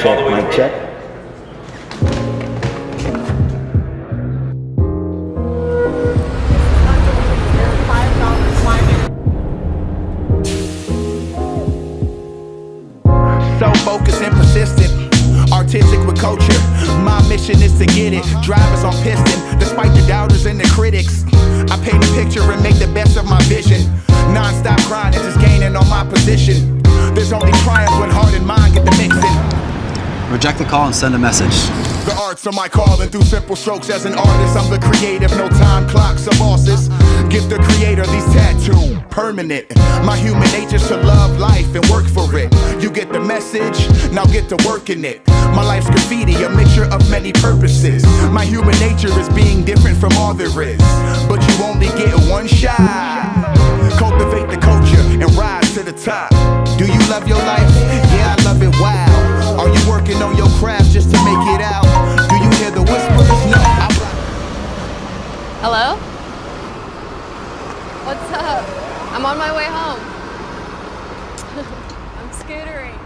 Check, mic check. So focused and persistent, artistic with culture. My mission is to get it. Drivers on piston, despite the doubters and the critics. I paint a picture and make the best of my vision. Non-stop grinding, just gaining on my position. There's only triumph when heart and mind get the mixing. Reject the call and send a message. The arts are my calling through simple strokes as an artist. I'm the creative, no time clocks or bosses. Give the creator these tattoos, permanent. My human nature's to love life and work for it. You get the message, now get to work in it. My life's graffiti, a mixture of many purposes. My human nature is being different from all there is. But you only get one shot. Cultivate the culture and rise to the top. Do you love your life? Yeah, I love it, wow. Are you working on your craft just to make it out? Do you hear the whispers? No. Hello? What's up? I'm on my way home. I'm scootering.